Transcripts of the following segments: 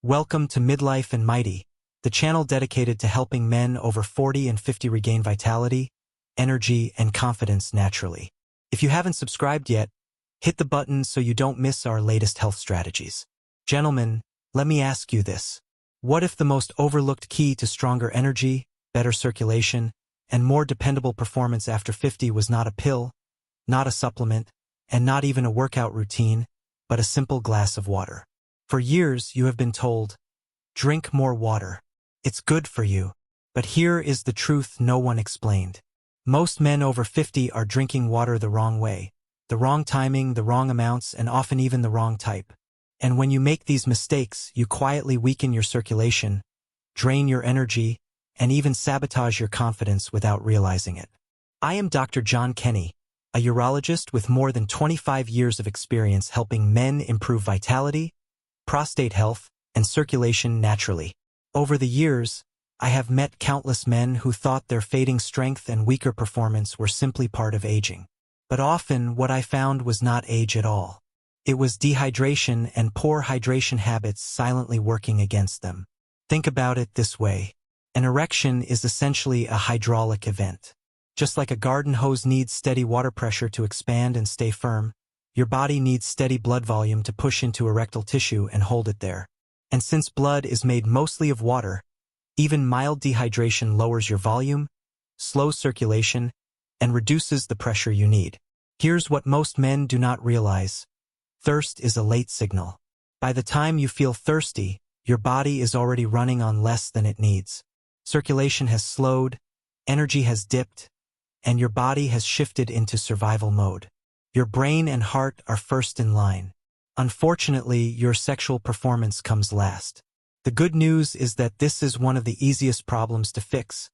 Welcome to Midlife and Mighty, the channel dedicated to helping men over 40 and 50 regain vitality, energy, and confidence naturally. If you haven't subscribed yet, hit the button so you don't miss our latest health strategies. Gentlemen, let me ask you this. What if the most overlooked key to stronger energy, better circulation, and more dependable performance after 50 was not a pill, not a supplement, and not even a workout routine, but a simple glass of water? For years, you have been told, drink more water. It's good for you. But here is the truth no one explained. Most men over 50 are drinking water the wrong way, the wrong timing, the wrong amounts, and often even the wrong type. And when you make these mistakes, you quietly weaken your circulation, drain your energy, and even sabotage your confidence without realizing it. I am Dr. John Kenny, a urologist with more than 25 years of experience helping men improve vitality, prostate health, and circulation naturally. Over the years, I have met countless men who thought their fading strength and weaker performance were simply part of aging. But often, what I found was not age at all. It was dehydration and poor hydration habits silently working against them. Think about it this way. An erection is essentially a hydraulic event. Just like a garden hose needs steady water pressure to expand and stay firm, your body needs steady blood volume to push into erectile tissue and hold it there. And since blood is made mostly of water, even mild dehydration lowers your volume, slows circulation, and reduces the pressure you need. Here's what most men do not realize. Thirst is a late signal. By the time you feel thirsty, your body is already running on less than it needs. Circulation has slowed, energy has dipped, and your body has shifted into survival mode. Your brain and heart are first in line. Unfortunately, your sexual performance comes last. The good news is that this is one of the easiest problems to fix,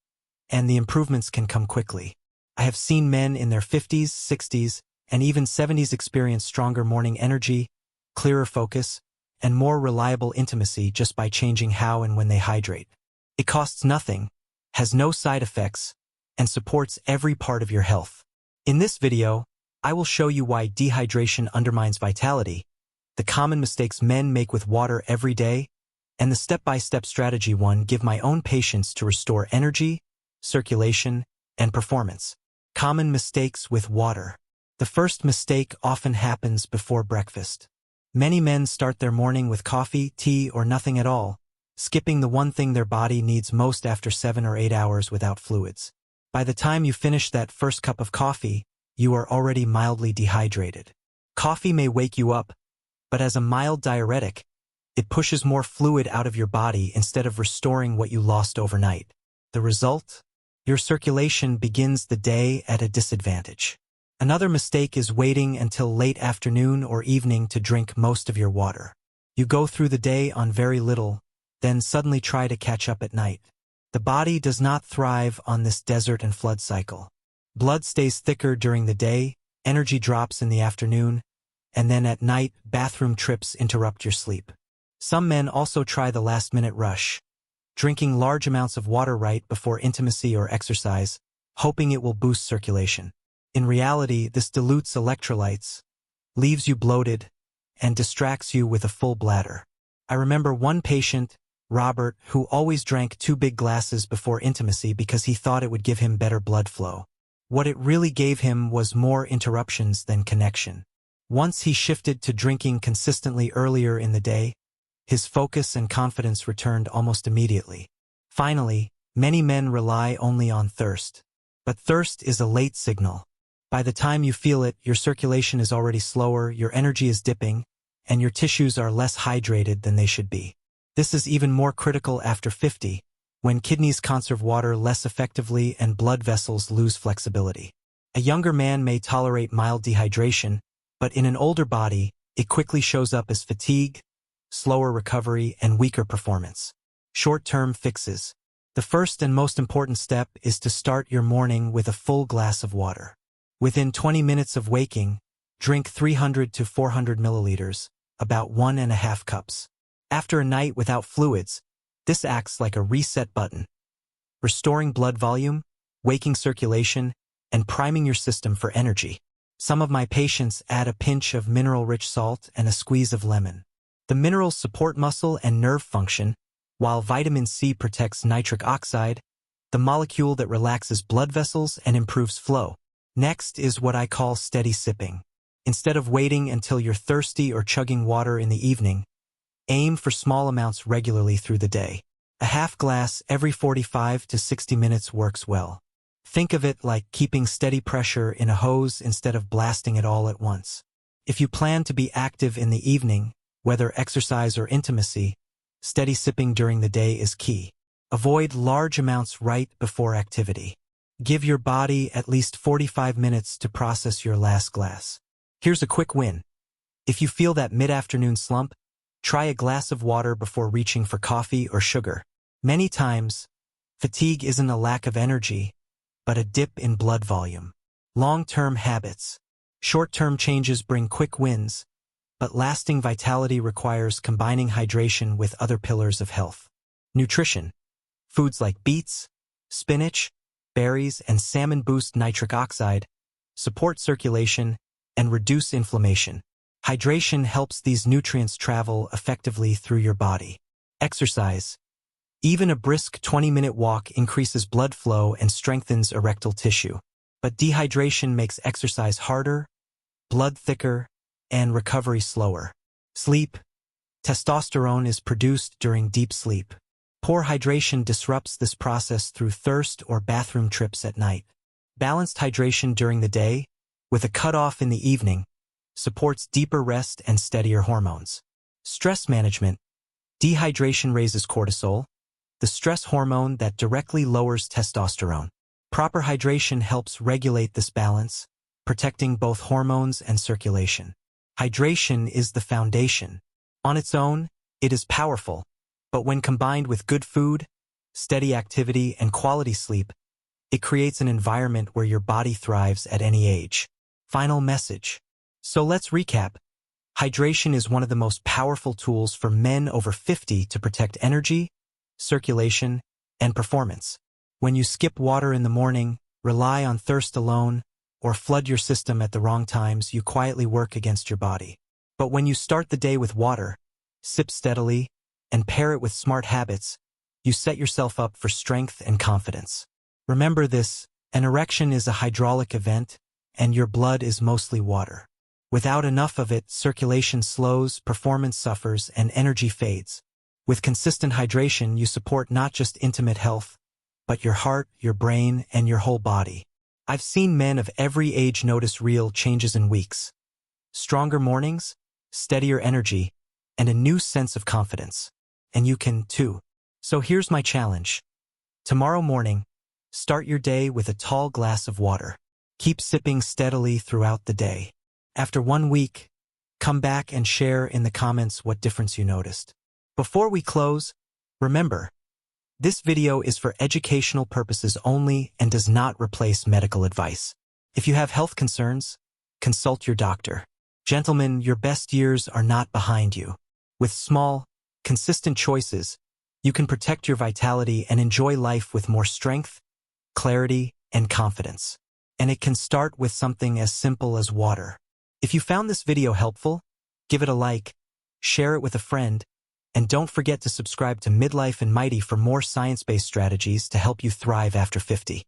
and the improvements can come quickly. I have seen men in their 50s, 60s, and even 70s experience stronger morning energy, clearer focus, and more reliable intimacy just by changing how and when they hydrate. It costs nothing, has no side effects, and supports every part of your health. In this video, I will show you why dehydration undermines vitality, the common mistakes men make with water every day, and the step-by-step strategy give my own patients to restore energy, circulation, and performance. Common mistakes with water. The first mistake often happens before breakfast. Many men start their morning with coffee, tea, or nothing at all, skipping the one thing their body needs most after 7 or 8 hours without fluids. By the time you finish that first cup of coffee, you are already mildly dehydrated. Coffee may wake you up, but as a mild diuretic, it pushes more fluid out of your body instead of restoring what you lost overnight. The result? Your circulation begins the day at a disadvantage. Another mistake is waiting until late afternoon or evening to drink most of your water. You go through the day on very little, then suddenly try to catch up at night. The body does not thrive on this desert and flood cycle. Blood stays thicker during the day, energy drops in the afternoon, and then at night, bathroom trips interrupt your sleep. Some men also try the last-minute rush, drinking large amounts of water right before intimacy or exercise, hoping it will boost circulation. In reality, this dilutes electrolytes, leaves you bloated, and distracts you with a full bladder. I remember one patient, Robert, who always drank 2 big glasses before intimacy because he thought it would give him better blood flow. What it really gave him was more interruptions than connection. Once he shifted to drinking consistently earlier in the day, his focus and confidence returned almost immediately. Finally, many men rely only on thirst. But thirst is a late signal. By the time you feel it, your circulation is already slower, your energy is dipping, and your tissues are less hydrated than they should be. This is even more critical after 50, when kidneys conserve water less effectively and blood vessels lose flexibility. A younger man may tolerate mild dehydration, but in an older body, it quickly shows up as fatigue, slower recovery, and weaker performance. Short-term fixes. The first and most important step is to start your morning with a full glass of water. Within 20 minutes of waking, drink 300 to 400 milliliters, about 1.5 cups. After a night without fluids, this acts like a reset button, restoring blood volume, waking circulation, and priming your system for energy. Some of my patients add a pinch of mineral-rich salt and a squeeze of lemon. The minerals support muscle and nerve function, while vitamin C protects nitric oxide, the molecule that relaxes blood vessels and improves flow. Next is what I call steady sipping. Instead of waiting until you're thirsty or chugging water in the evening, aim for small amounts regularly through the day. A half glass every 45 to 60 minutes works well. Think of it like keeping steady pressure in a hose instead of blasting it all at once. If you plan to be active in the evening, whether exercise or intimacy, steady sipping during the day is key. Avoid large amounts right before activity. Give your body at least 45 minutes to process your last glass. Here's a quick win. If you feel that mid-afternoon slump, try a glass of water before reaching for coffee or sugar. Many times, fatigue isn't a lack of energy, but a dip in blood volume. Long-term habits. Short-term changes bring quick wins, but lasting vitality requires combining hydration with other pillars of health. Nutrition. Foods like beets, spinach, berries, and salmon boost nitric oxide, support circulation, and reduce inflammation. Hydration helps these nutrients travel effectively through your body. Exercise. Even a brisk 20-minute walk increases blood flow and strengthens erectile tissue. But dehydration makes exercise harder, blood thicker, and recovery slower. Sleep. Testosterone is produced during deep sleep. Poor hydration disrupts this process through thirst or bathroom trips at night. Balanced hydration during the day, with a cutoff in the evening, supports deeper rest and steadier hormones. Stress management. Dehydration raises cortisol, the stress hormone that directly lowers testosterone. Proper hydration helps regulate this balance, protecting both hormones and circulation. Hydration is the foundation. On its own, it is powerful, but when combined with good food, steady activity, and quality sleep, it creates an environment where your body thrives at any age. Final message. So let's recap. Hydration is one of the most powerful tools for men over 50 to protect energy, circulation, and performance. When you skip water in the morning, rely on thirst alone, or flood your system at the wrong times, you quietly work against your body. But when you start the day with water, sip steadily, and pair it with smart habits, you set yourself up for strength and confidence. Remember this, an erection is a hydraulic event, and your blood is mostly water. Without enough of it, circulation slows, performance suffers, and energy fades. With consistent hydration, you support not just intimate health, but your heart, your brain, and your whole body. I've seen men of every age notice real changes in weeks. Stronger mornings, steadier energy, and a new sense of confidence. And you can, too. So here's my challenge. Tomorrow morning, start your day with a tall glass of water. Keep sipping steadily throughout the day. After 1 week, come back and share in the comments what difference you noticed. Before we close, remember, this video is for educational purposes only and does not replace medical advice. If you have health concerns, consult your doctor. Gentlemen, your best years are not behind you. With small, consistent choices, you can protect your vitality and enjoy life with more strength, clarity, and confidence. And it can start with something as simple as water. If you found this video helpful, give it a like, share it with a friend, and don't forget to subscribe to Midlife and Mighty for more science-based strategies to help you thrive after 50.